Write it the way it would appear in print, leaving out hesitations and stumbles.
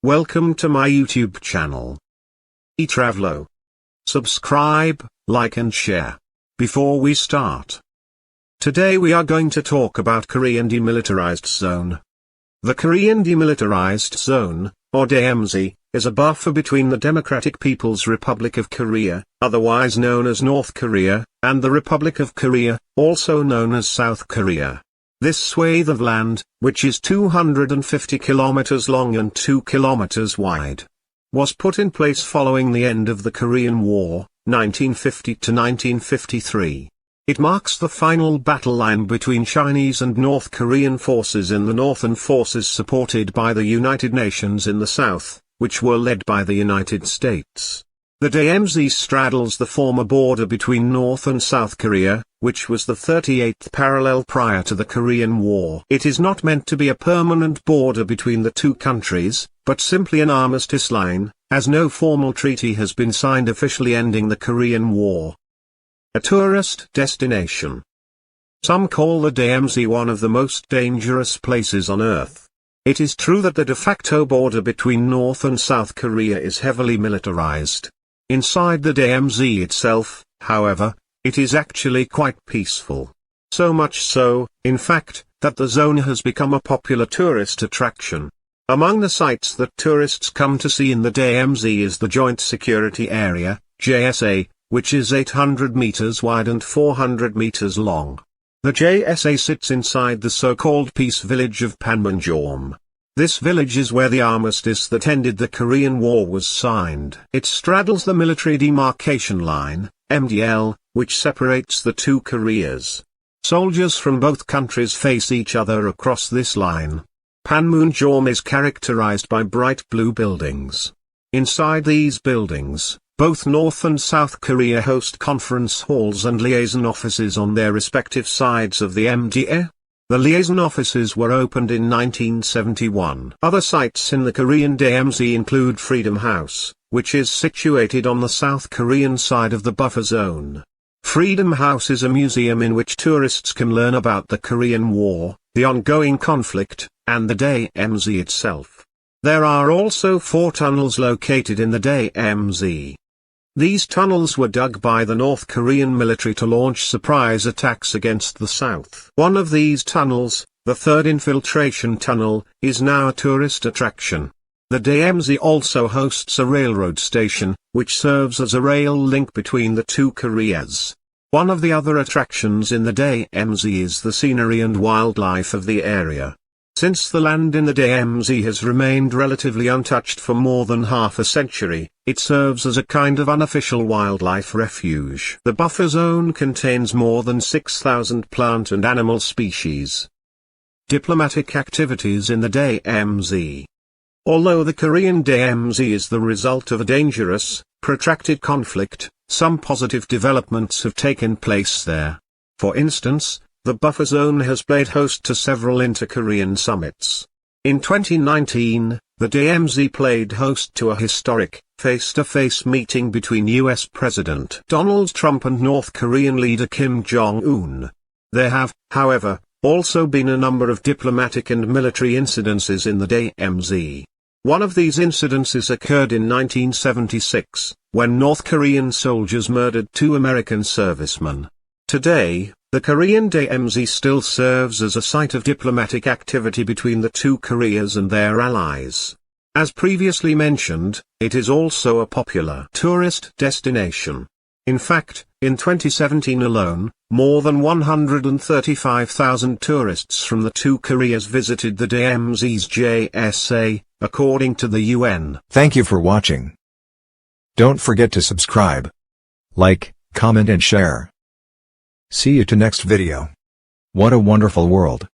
Welcome to my YouTube channel. Traveler. Subscribe, like and share. Before we start. Today we are going to talk about Korean Demilitarized Zone. The Korean Demilitarized Zone, or DMZ, is a buffer between the Democratic People's Republic of Korea, otherwise known as North Korea, and the Republic of Korea, also known as South Korea. This swathe of land, which is 250 kilometers long and 2 kilometers wide, was put in place following the end of the Korean War, 1950 to 1953. It marks the final battle line between Chinese and North Korean forces in the north and forces supported by the United Nations in the south, which were led by the United States. The DMZ straddles the former border between North and South Korea, which was the 38th parallel prior to the Korean War. It is not meant to be a permanent border between the two countries, but simply an armistice line, as no formal treaty has been signed officially ending the Korean War. A tourist destination. Some call the DMZ one of the most dangerous places on Earth. It is true that the de facto border between North and South Korea is heavily militarized. Inside the DMZ itself, however, it is actually quite peaceful. So much so, in fact, that the zone has become a popular tourist attraction. Among the sites that tourists come to see in the DMZ is the Joint Security Area, JSA, which is 800 meters wide and 400 meters long. The JSA sits inside the so-called peace village of Panmunjom. This village is where the armistice that ended the Korean War was signed. It straddles the military demarcation line, MDL, which separates the two Koreas. Soldiers from both countries face each other across this line. Panmunjom is characterized by bright blue buildings. Inside these buildings, both North and South Korea host conference halls and liaison offices on their respective sides of the MDL. The liaison offices were opened in 1971. Other sites in the Korean DMZ include Freedom House, which is situated on the South Korean side of the buffer zone. Freedom House is a museum in which tourists can learn about the Korean War, the ongoing conflict, and the DMZ itself. There are also 4 tunnels located in the DMZ. These tunnels were dug by the North Korean military to launch surprise attacks against the south. One of these tunnels, the third infiltration tunnel, is now a tourist attraction. The DMZ also hosts a railroad station, which serves as a rail link between the two Koreas. One of the other attractions in the DMZ is the scenery and wildlife of the area. Since the land in the DMZ has remained relatively untouched for more than half a century, it serves as a kind of unofficial wildlife refuge. The buffer zone contains more than 6,000 plant and animal species. Diplomatic activities in the DMZ. Although the Korean DMZ is the result of a dangerous, protracted conflict, some positive developments have taken place there. For instance, the buffer zone has played host to several inter-Korean summits. In 2019, the DMZ played host to a historic, face-to-face meeting between US President Donald Trump and North Korean leader Kim Jong-un. There have, however, also been a number of diplomatic and military incidences in the DMZ. One of these incidences occurred in 1976, when North Korean soldiers murdered 2 American servicemen. Today, the Korean DMZ still serves as a site of diplomatic activity between the two Koreas and their allies. As previously mentioned, it is also a popular tourist destination. In fact, in 2017 alone, more than 135,000 tourists from the two Koreas visited the DMZ's JSA, according to the UN. Thank you for watching. Don't forget to subscribe, like, comment and share. See you to next video. What a wonderful world.